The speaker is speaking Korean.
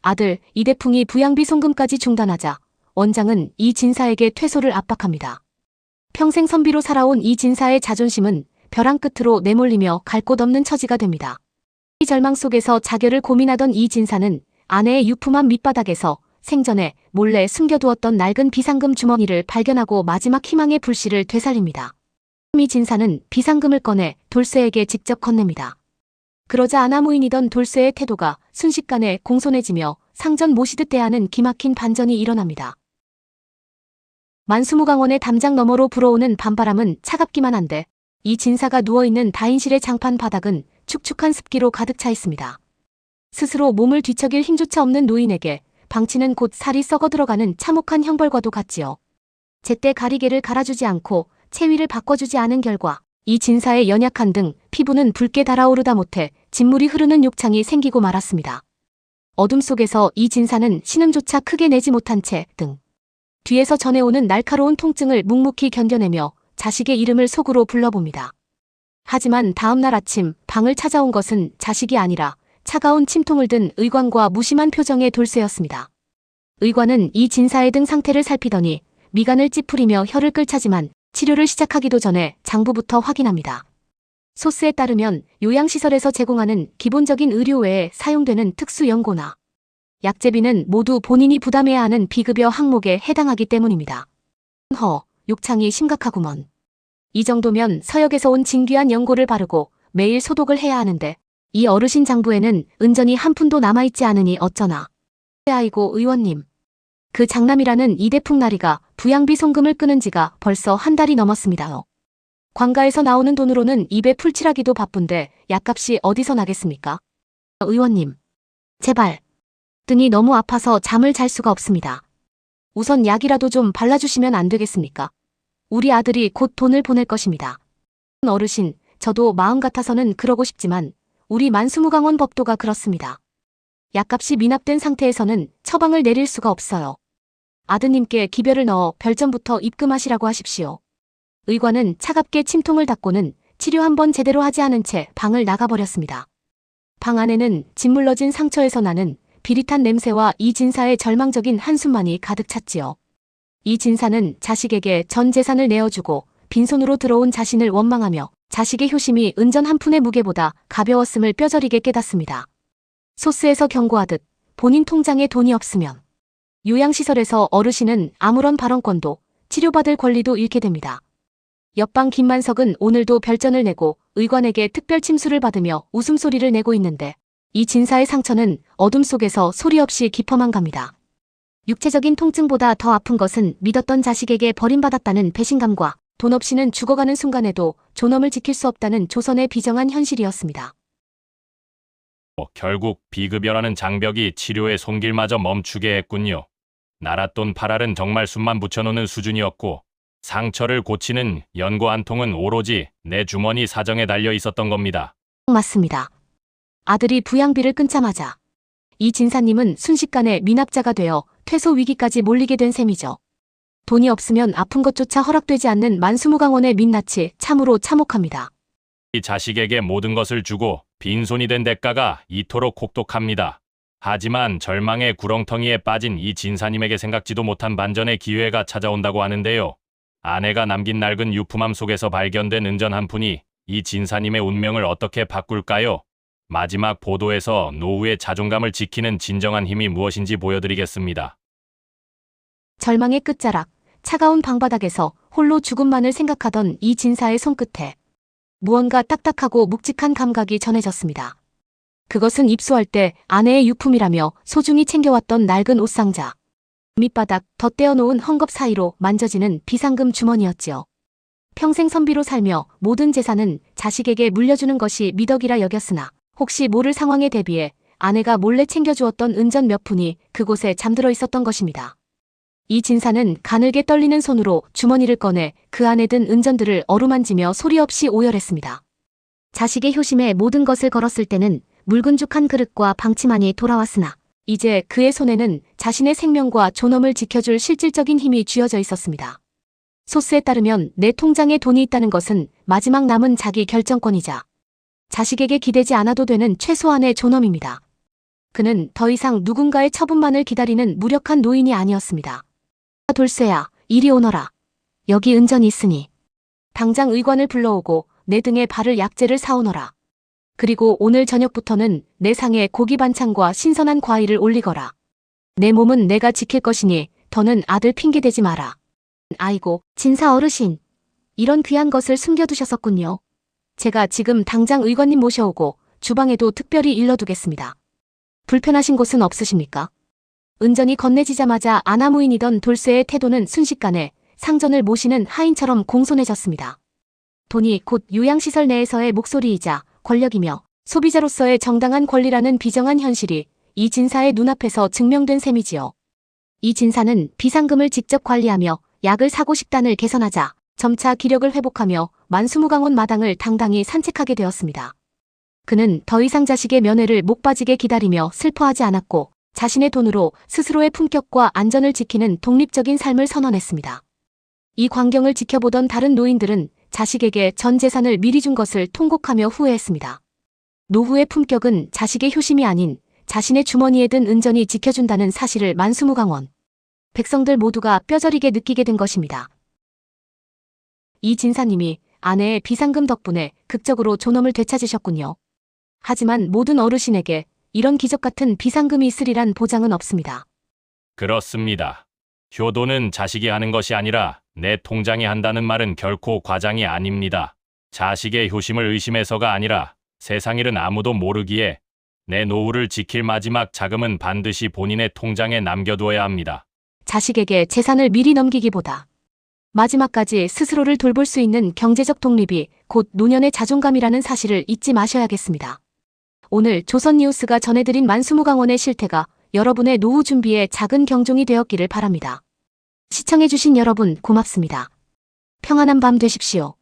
아들 이대풍이 부양비 송금까지 중단하자 원장은 이 진사에게 퇴소를 압박합니다. 평생 선비로 살아온 이 진사의 자존심은 벼랑 끝으로 내몰리며 갈 곳 없는 처지가 됩니다. 이 절망 속에서 자결을 고민하던 이 진사는 아내의 유품한 밑바닥에서 생전에 몰래 숨겨두었던 낡은 비상금 주머니를 발견하고 마지막 희망의 불씨를 되살립니다. 이 진사는 비상금을 꺼내 돌쇠에게 직접 건넵니다. 그러자 아나무인이던 돌쇠의 태도가 순식간에 공손해지며 상전 모시듯 대하는 기막힌 반전이 일어납니다. 만수무강원의 담장 너머로 불어오는 밤바람은 차갑기만 한데 이 진사가 누워있는 다인실의 장판 바닥은 축축한 습기로 가득 차 있습니다. 스스로 몸을 뒤척일 힘조차 없는 노인에게 방치는 곧 살이 썩어 들어가는 참혹한 형벌과도 같지요. 제때 가리개를 갈아주지 않고 체위를 바꿔주지 않은 결과 이 진사의 연약한 등 피부는 붉게 달아오르다 못해 진물이 흐르는 욕창이 생기고 말았습니다. 어둠 속에서 이 진사는 신음조차 크게 내지 못한 채 등 뒤에서 전해오는 날카로운 통증을 묵묵히 견뎌내며 자식의 이름을 속으로 불러봅니다. 하지만 다음날 아침 방을 찾아온 것은 자식이 아니라 차가운 침통을 든 의관과 무심한 표정의 돌쇠였습니다. 의관은 이 진사의 등 상태를 살피더니 미간을 찌푸리며 혀를 끌차지만 치료를 시작하기도 전에 장부부터 확인합니다. 소스에 따르면 요양시설에서 제공하는 기본적인 의료 외에 사용되는 특수 연고나 약제비는 모두 본인이 부담해야 하는 비급여 항목에 해당하기 때문입니다. 욕창이 심각하구먼. 이 정도면 서역에서 온 진귀한 연고를 바르고 매일 소독을 해야 하는데 이 어르신 장부에는 은전이 한 푼도 남아있지 않으니 어쩌나. 아이고 의원님. 그 장남이라는 이대풍 나리가 부양비 송금을 끊은 지가 벌써 한 달이 넘었습니다요. 관가에서 나오는 돈으로는 입에 풀칠하기도 바쁜데 약값이 어디서 나겠습니까? 의원님. 제발. 등이 너무 아파서 잠을 잘 수가 없습니다. 우선 약이라도 좀 발라주시면 안 되겠습니까? 우리 아들이 곧 돈을 보낼 것입니다. 어르신, 저도 마음 같아서는 그러고 싶지만 우리 만수무강원 법도가 그렇습니다. 약값이 미납된 상태에서는 처방을 내릴 수가 없어요. 아드님께 기별을 넣어 별점부터 입금하시라고 하십시오. 의관은 차갑게 침통을 닦고는 치료 한번 제대로 하지 않은 채 방을 나가버렸습니다. 방 안에는 짓물러진 상처에서 나는 비릿한 냄새와 이 진사의 절망적인 한숨만이 가득 찼지요. 이 진사는 자식에게 전 재산을 내어주고 빈손으로 들어온 자신을 원망하며 자식의 효심이 은전 한 푼의 무게보다 가벼웠음을 뼈저리게 깨닫습니다. 소스에서 경고하듯 본인 통장에 돈이 없으면 요양시설에서 어르신은 아무런 발언권도 치료받을 권리도 잃게 됩니다. 옆방 김만석은 오늘도 별전을 내고 의관에게 특별 침수를 받으며 웃음소리를 내고 있는데 이 진사의 상처는 어둠 속에서 소리 없이 깊어만 갑니다. 육체적인 통증보다 더 아픈 것은 믿었던 자식에게 버림받았다는 배신감과 돈 없이는 죽어가는 순간에도 존엄을 지킬 수 없다는 조선의 비정한 현실이었습니다. 결국 비급여라는 장벽이 치료의 손길마저 멈추게 했군요. 나랏돈 8알은 정말 숨만 붙여놓는 수준이었고 상처를 고치는 연고 한 통은 오로지 내 주머니 사정에 달려 있었던 겁니다. 맞습니다. 아들이 부양비를 끊자마자 이 진사님은 순식간에 미납자가 되어 퇴소 위기까지 몰리게 된 셈이죠. 돈이 없으면 아픈 것조차 허락되지 않는 만수무강원의 민낯이 참으로 참혹합니다. 이 자식에게 모든 것을 주고 빈손이 된 대가가 이토록 혹독합니다. 하지만 절망의 구렁텅이에 빠진 이 진사님에게 생각지도 못한 반전의 기회가 찾아온다고 하는데요. 아내가 남긴 낡은 유품함 속에서 발견된 은전 한 푼이 이 진사님의 운명을 어떻게 바꿀까요? 마지막 보도에서 노후의 자존감을 지키는 진정한 힘이 무엇인지 보여드리겠습니다. 절망의 끝자락, 차가운 방바닥에서 홀로 죽음만을 생각하던 이 진사의 손끝에 무언가 딱딱하고 묵직한 감각이 전해졌습니다. 그것은 입수할 때 아내의 유품이라며 소중히 챙겨왔던 낡은 옷상자. 밑바닥 덧대어 놓은 헝겊 사이로 만져지는 비상금 주머니였지요. 평생 선비로 살며 모든 재산은 자식에게 물려주는 것이 미덕이라 여겼으나 혹시 모를 상황에 대비해 아내가 몰래 챙겨주었던 은전 몇 푼이 그곳에 잠들어 있었던 것입니다. 이 진사는 가늘게 떨리는 손으로 주머니를 꺼내 그 안에 든 은전들을 어루만지며 소리 없이 오열했습니다. 자식의 효심에 모든 것을 걸었을 때는 묽은죽한 그릇과 방치만이 돌아왔으나 이제 그의 손에는 자신의 생명과 존엄을 지켜줄 실질적인 힘이 쥐어져 있었습니다. 소스에 따르면 내 통장에 돈이 있다는 것은 마지막 남은 자기 결정권이자 자식에게 기대지 않아도 되는 최소한의 존엄입니다. 그는 더 이상 누군가의 처분만을 기다리는 무력한 노인이 아니었습니다. 돌쇠야, 이리 오너라. 여기 은전이 있으니 당장 의관을 불러오고 내 등에 바를 약재를 사오너라. 그리고 오늘 저녁부터는 내 상에 고기 반찬과 신선한 과일을 올리거라. 내 몸은 내가 지킬 것이니 더는 아들 핑계대지 마라. 아이고, 진사 어르신. 이런 귀한 것을 숨겨두셨었군요. 제가 지금 당장 의관님 모셔오고 주방에도 특별히 일러두겠습니다. 불편하신 곳은 없으십니까? 은전이 건네지자마자 아나무인이던 돌쇠의 태도는 순식간에 상전을 모시는 하인처럼 공손해졌습니다. 돈이 곧 요양시설 내에서의 목소리이자 권력이며 소비자로서의 정당한 권리라는 비정한 현실이 이 진사의 눈앞에서 증명된 셈이지요. 이 진사는 비상금을 직접 관리하며 약을 사고 식단을 개선하자 점차 기력을 회복하며 만수무강원 마당을 당당히 산책하게 되었습니다. 그는 더 이상 자식의 면회를 목 빠지게 기다리며 슬퍼하지 않았고 자신의 돈으로 스스로의 품격과 안전을 지키는 독립적인 삶을 선언했습니다. 이 광경을 지켜보던 다른 노인들은 자식에게 전 재산을 미리 준 것을 통곡하며 후회했습니다. 노후의 품격은 자식의 효심이 아닌 자신의 주머니에 든 은전이 지켜준다는 사실을 만수무강원 백성들 모두가 뼈저리게 느끼게 된 것입니다. 이 진사님이 아내의 비상금 덕분에 극적으로 존엄을 되찾으셨군요. 하지만 모든 어르신에게 이런 기적 같은 비상금이 있으리란 보장은 없습니다. 그렇습니다. 효도는 자식이 하는 것이 아니라 내 통장이 한다는 말은 결코 과장이 아닙니다. 자식의 효심을 의심해서가 아니라 세상 일은 아무도 모르기에 내 노후를 지킬 마지막 자금은 반드시 본인의 통장에 남겨두어야 합니다. 자식에게 재산을 미리 넘기기보다 마지막까지 스스로를 돌볼 수 있는 경제적 독립이 곧 노년의 자존감이라는 사실을 잊지 마셔야겠습니다. 오늘 조선뉴스가 전해드린 만수무강원의 실태가 여러분의 노후 준비에 작은 경종이 되었기를 바랍니다. 시청해주신 여러분 고맙습니다. 평안한 밤 되십시오.